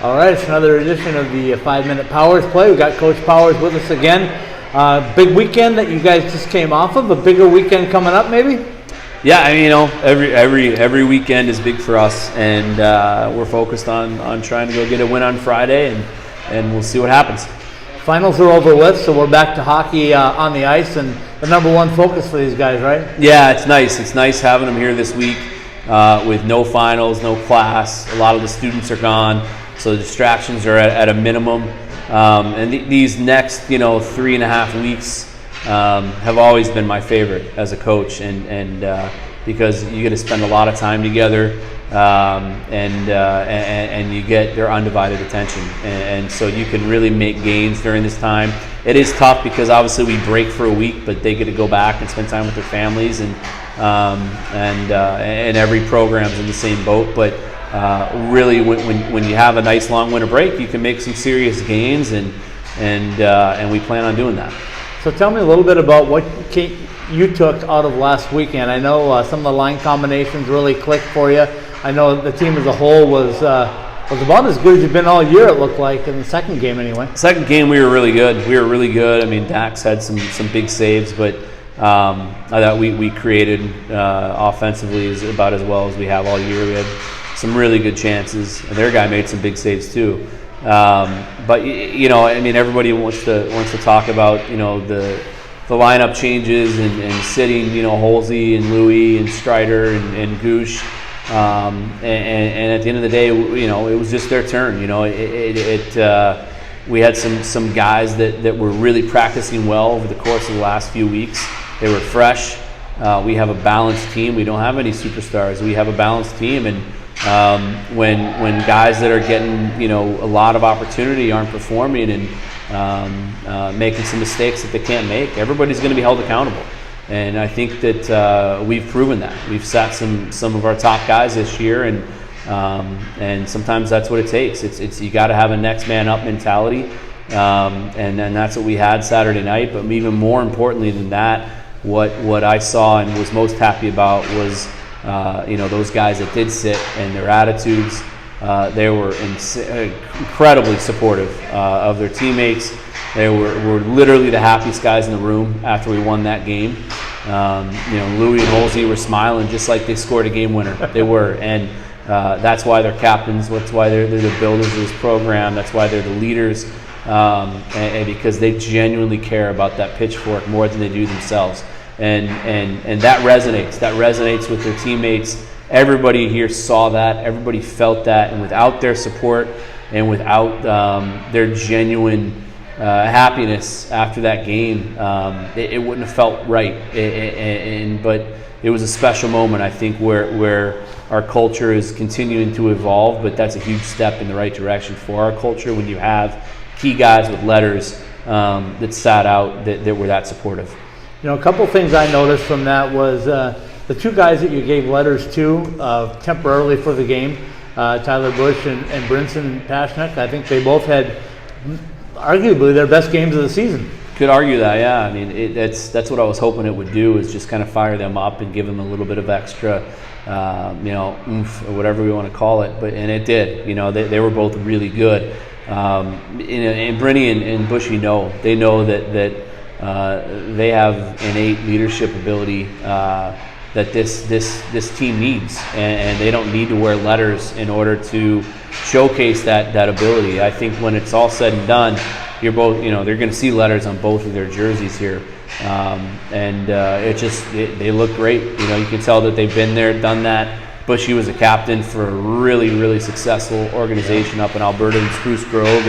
All right, it's another edition of the 5-Minute Powers Play. We've got Coach Powers with us again. Big weekend that you guys just came off of. A bigger weekend coming up, maybe? Yeah, I mean, every weekend is big for us, and we're focused on trying to go get a win on Friday, and we'll see what happens. Finals are over with, so we're back to hockey on the ice, and the number one focus for these guys, right? Yeah, it's nice. It's nice having them here this week with no finals, no class. A lot of the students are gone, so the distractions are at a minimum. And these next, 3.5 weeks have always been my favorite as a coach, and because you get to spend a lot of time together, and you get their undivided attention, and so you can really make gains during this time. It is tough because obviously we break for a week, but they get to go back and spend time with their families, and every program's in the same boat. But really, when you have a nice long winter break, you can make some serious gains, and we plan on doing that. So tell me a little bit about what you took out of last weekend. I know some of the line combinations really clicked for you. I know the team as a whole was about as good as you've been all year, it looked like, in the second game anyway. Second game, we were really good. I mean, Dax had some big saves, but I thought we created offensively about as well as we have all year. We had some really good chances, and their guy made some big saves too. But I mean, everybody wants to talk about the lineup changes and sitting Holsey and Louis and Strider and Goosh. And at the end of the day, it was just their turn. We had some guys that were really practicing well over the course of the last few weeks. They were fresh. We have a balanced team. We don't have any superstars. We have a balanced team, and when guys that are getting a lot of opportunity aren't performing and making some mistakes that they can't make, everybody's going to be held accountable. And I think that we've proven that. We've sat some of our top guys this year, and sometimes that's what it takes. It's you got to have a next man up mentality, and that's what we had Saturday night. But even more importantly than that, what I saw and was most happy about was those guys that did sit and their attitudes. They were incredibly supportive of their teammates. They were literally the happiest guys in the room after we won that game. Louis and Holsey were smiling just like they scored a game winner. They were, and that's why they're captains. That's why they're the builders of this program. That's why they're the leaders, and because they genuinely care about that pitchfork more than they do themselves. And that resonates. That resonates with their teammates. Everybody here saw that. Everybody felt that. And without their support and without their genuine happiness after that game, it wouldn't have felt right. But it was a special moment, I think, where our culture is continuing to evolve. But that's a huge step in the right direction for our culture when you have key guys with letters that sat out that were that supportive. A couple things I noticed from that was the two guys that you gave letters to temporarily for the game, Tyler Bush and Brinson Pashnik. I think they both had arguably their best games of the season. Could argue that, yeah. I mean, that's what I was hoping it would do, is just kind of fire them up and give them a little bit of extra, oomph, or whatever we want to call it. And it did. They were both really good. And Brinny and Bushy know that they have innate leadership ability that this team needs, and they don't need to wear letters in order to showcase that ability. I think when it's all said and done, you're both, they're going to see letters on both of their jerseys here, and they look great. You can tell that they've been there, done that. Bushy was a captain for a really, really successful organization up in Alberta in Spruce Grove,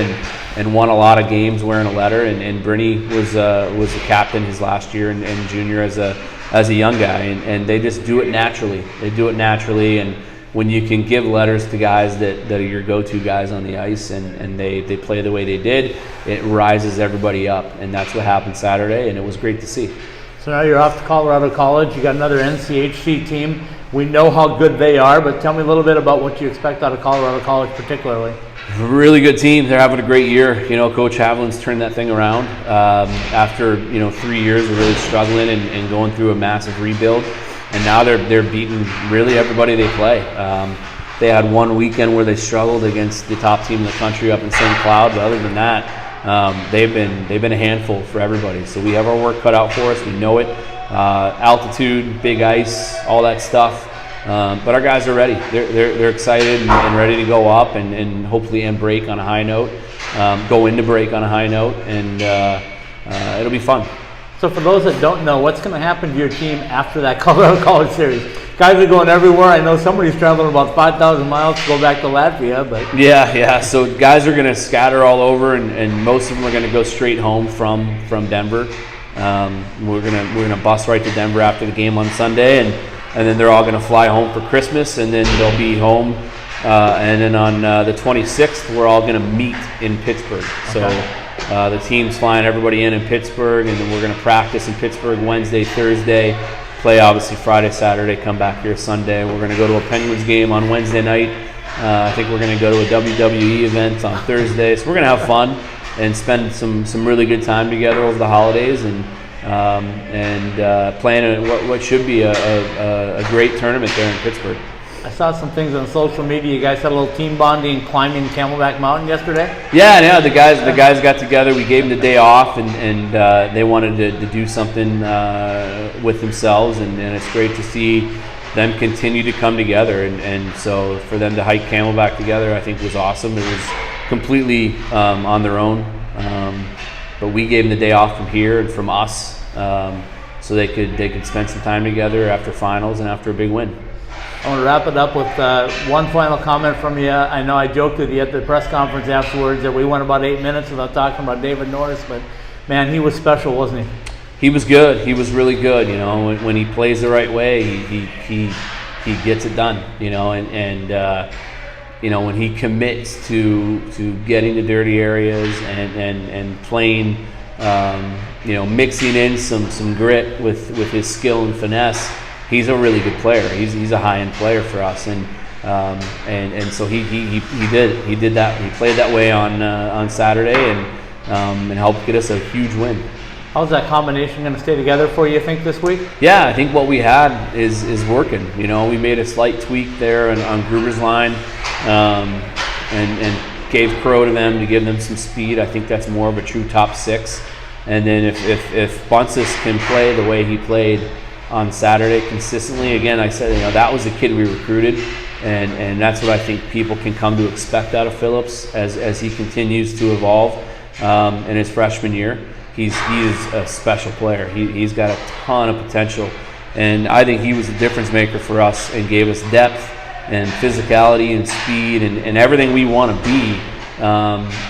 and won a lot of games wearing a letter. And Brinny was a captain his last year and junior as a young guy, and they just do it naturally. They do it naturally, and when you can give letters to guys that are your go-to guys on the ice, and they play the way they did, it rises everybody up, and that's what happened Saturday, and it was great to see. So now you're off to Colorado College. You got another NCHC team. We know how good they are, but tell me a little bit about what you expect out of Colorado College particularly. Really good team. They're having a great year. Coach Haviland's turned that thing around after 3 years of really struggling and going through a massive rebuild, and now they're beating really everybody they play. They had one weekend where they struggled against the top team in the country up in St. Cloud, but other than that, they've been a handful for everybody. So we have our work cut out for us. We know it. Altitude, big ice, all that stuff. But our guys are ready. They're excited and ready to go up and hopefully end break on a high note, go into break on a high note, and it'll be fun. So for those that don't know, what's going to happen to your team after that Colorado College Series? Guys are going everywhere. I know somebody's traveling about 5,000 miles to go back to Latvia, but yeah. So guys are going to scatter all over, and most of them are going to go straight home from Denver. We're gonna bus right to Denver after the game on Sunday, and then they're all going to fly home for Christmas, and then they'll be home. And then on the 26th, we're all going to meet in Pittsburgh. So the team's flying everybody in Pittsburgh, and then we're going to practice in Pittsburgh Wednesday, Thursday, play obviously Friday, Saturday, come back here Sunday. We're going to go to a Penguins game on Wednesday night. I think we're going to go to a WWE event on Thursday. So we're going to have fun and spend some really good time together over the holidays, and playing what should be a great tournament there in Pittsburgh. I saw some things on social media. You guys had a little team bonding climbing Camelback Mountain yesterday? Yeah, the guys got together. We gave them the day off, and they wanted to do something with themselves, and it's great to see them continue to come together. And so for them to hike Camelback together, I think was awesome. It was completely on their own, but we gave them the day off from here and from us, so they could spend some time together after finals and after a big win. I want to wrap it up with one final comment from you. I know I joked with you at the press conference afterwards that we went about 8 minutes without talking about David Norris, but man, he was special, wasn't he? He was good. He was really good. You know, when he plays the right way, he gets it done. You know, and you know, when he commits to getting the dirty areas and playing, you know, mixing in some grit with his skill and finesse. He's a really good player. He's a high-end player for us, and so he did that. He played that way on Saturday, and helped get us a huge win. How's that combination going to stay together for you, think, this week? Yeah, I think what we had is working. You know, we made a slight tweak there on Gruber's line, and gave Crow to them to give them some speed. I think that's more of a true top six. And then if Buncis can play the way he played on Saturday consistently, again, I said, you know, that was a kid we recruited, and that's what I think people can come to expect out of Phillips as he continues to evolve in his freshman year. He is a special player. He's got a ton of potential, and I think he was the difference maker for us and gave us depth and physicality and speed and everything we want to be.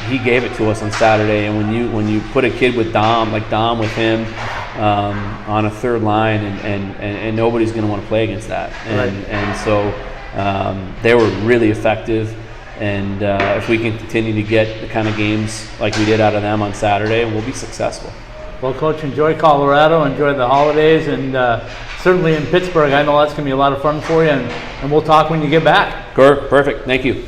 He gave it to us on Saturday, and when you put a kid with Dom with him on a third line, and nobody's going to want to play against that, and so they were really effective. And if we can continue to get the kind of games like we did out of them on Saturday, we'll be successful. Well, Coach, enjoy Colorado, enjoy the holidays, and certainly in Pittsburgh, I know that's going to be a lot of fun for you, and we'll talk when you get back. Perfect. Thank you.